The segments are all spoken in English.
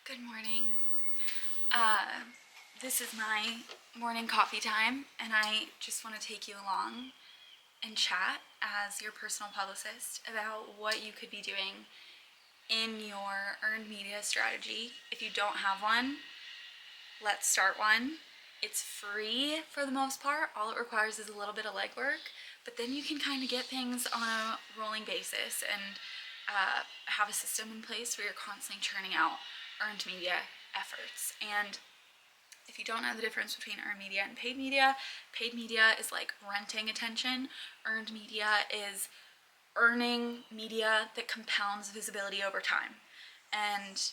Good morning. This is my morning coffee time, and I just want to take you along and chat as your personal publicist about what you could be doing in your earned media strategy. If you don't have one, let's start one. It's free for the most part. All it requires is a little bit of legwork, but then you can kind of get things on a rolling basis and have a system in place where you're constantly churning out earned media efforts. And if you don't know the difference between earned media and paid media is like renting attention. Earned media is earning media that compounds visibility over time. And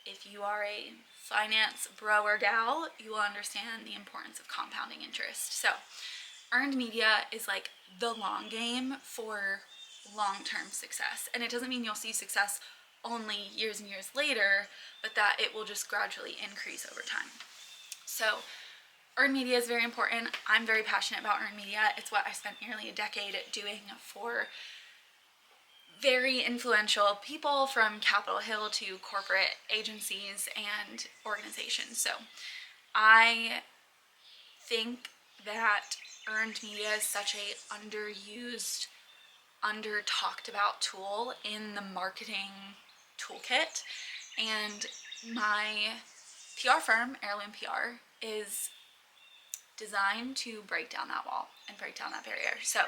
if you are a finance bro or gal, you will understand the importance of compounding interest. So earned media is like the long game for long-term success. And it doesn't mean you'll see success only years and years later, but that it will just gradually increase over time. So earned media is very important. I'm very passionate about earned media. It's what I spent nearly a decade doing for very influential people from Capitol Hill to corporate agencies and organizations. So I think that earned media is such a underused, under talked about tool in the marketing toolkit, and my PR firm, Heirloom PR, is designed to break down that wall and break down that barrier. So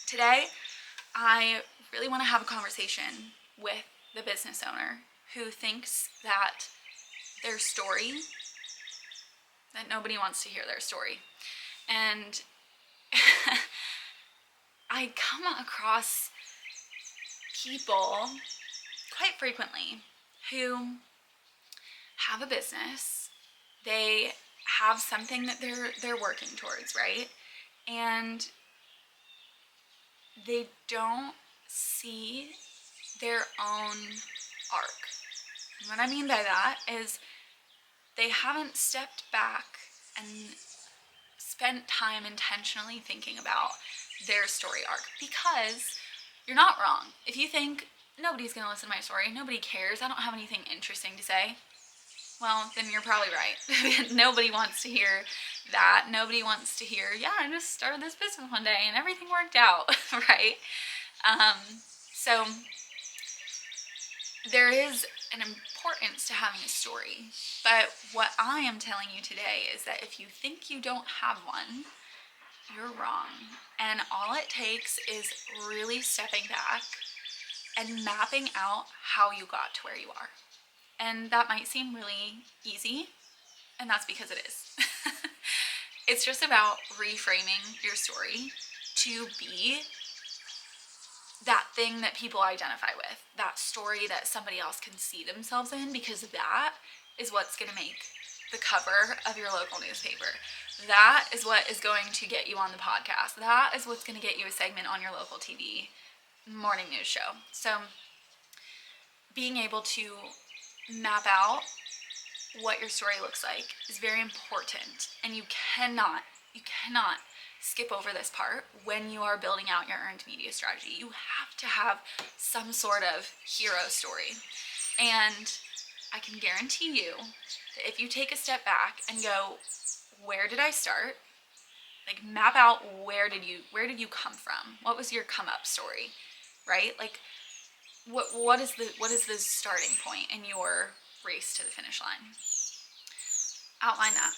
today I really want to have a conversation with the business owner who thinks that their story, that nobody wants to hear their story. And I come across people quite frequently who have a business, they have something that they're working towards, right? And they don't see their own arc. And what I mean by that is they haven't stepped back and spent time intentionally thinking about their story arc, because you're not wrong. If you think nobody's gonna listen to my story, nobody cares, I don't have anything interesting to say, well, then you're probably right. Nobody wants to hear that. Nobody wants to hear, yeah, I just started this business one day and everything worked out, right? So there is an importance to having a story, but what I am telling you today is that if you think you don't have one, you're wrong. And all it takes is really stepping back and mapping out how you got to where you are. And that might seem really easy, and that's because it is. It's just about reframing your story to be that thing that people identify with, that story that somebody else can see themselves in, because that is what's going to make the cover of your local newspaper. That is what is going to get you on the podcast. That is what's going to get you a segment on your local TV morning news show. So being able to map out what your story looks like is very important, and you cannot skip over this part when you are building out your earned media strategy. You have to have some sort of hero story, and I can guarantee you that if you take a step back and go, where did I start? Like, map out where did you come from? What was your come up story, right? Like, what is the starting point in your race to the finish line? Outline that.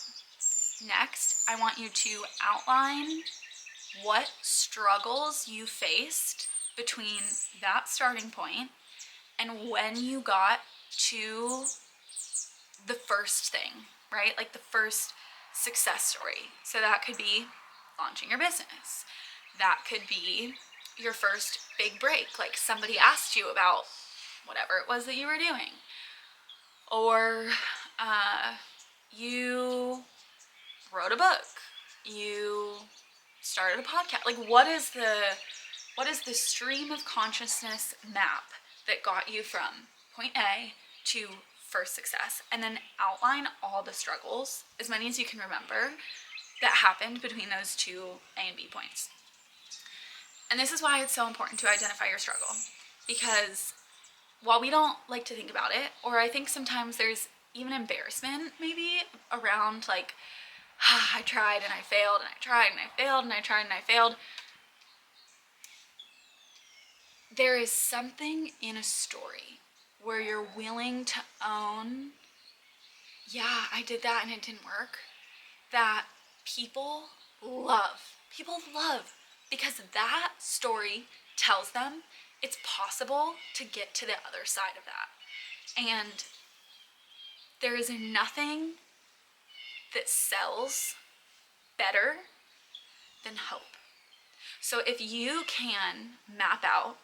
Next, I want you to outline what struggles you faced between that starting point and when you got to the first thing, right? Like the first success story. So that could be launching your business. That could be your first big break, like somebody asked you about whatever it was that you were doing, or you wrote a book, you started a podcast. Like, what is the stream of consciousness map that got you from point A to first success? And then outline all the struggles, as many as you can remember, that happened between those two A and B points. And this is why it's so important to identify your struggle, because while we don't like to think about it, or I think sometimes there's even embarrassment maybe around like, I tried and I failed and I tried and I failed and I tried and I failed. There is something in a story where you're willing to own, yeah, I did that and it didn't work, that people love. People love because that story tells them it's possible to get to the other side of that. And there is nothing that sells better than hope. So if you can map out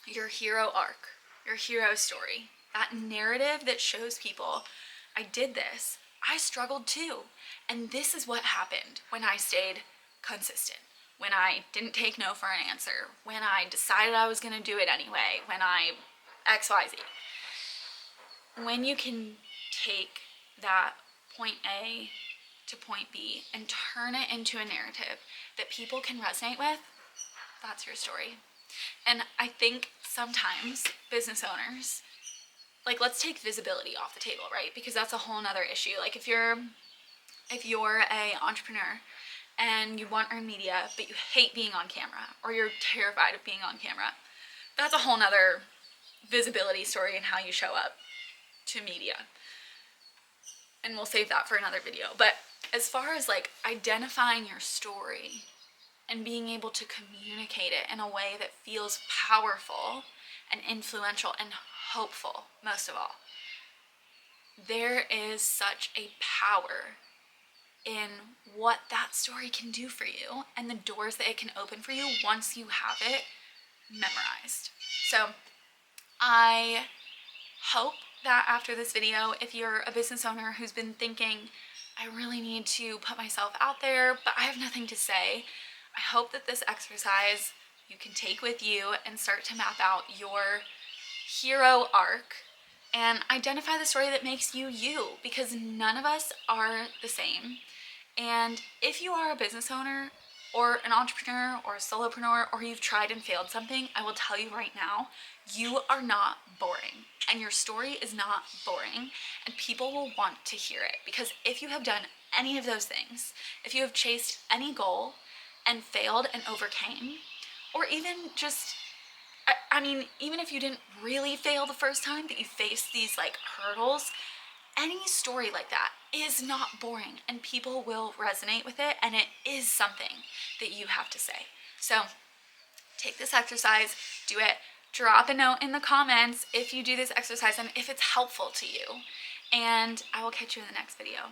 your hero arc, your hero story, that narrative that shows people, I did this, I struggled too, and this is what happened when I stayed consistent, when I didn't take no for an answer, when I decided I was going to do it anyway, when I XYZ. When you can take that point A to point B and turn it into a narrative that people can resonate with, that's your story. And I think sometimes business owners, like, let's take visibility off the table, right? Because that's a whole nother issue. Like if you're a entrepreneur and you want earned media, but you hate being on camera, or you're terrified of being on camera, that's a whole nother visibility story and how you show up to media. And we'll save that for another video. But as far as like identifying your story and being able to communicate it in a way that feels powerful and influential and hopeful, most of all, there is such a power in what that story can do for you and the doors that it can open for you once you have it memorized. So I hope that after this video, if you're a business owner who's been thinking, I really need to put myself out there, but I have nothing to say, I hope that this exercise you can take with you and start to map out your hero arc and identify the story that makes you you, because none of us are the same. And if you are a business owner or an entrepreneur or a solopreneur, or you've tried and failed something, I will tell you right now, you are not boring and your story is not boring, and people will want to hear it. Because if you have done any of those things, if you have chased any goal and failed and overcame, or even just, I mean, even if you didn't really fail the first time, but you faced these like hurdles, any story like that is not boring and people will resonate with it, and it is something that you have to say. So take this exercise, do it, drop a note in the comments if you do this exercise and if it's helpful to you, and I will catch you in the next video.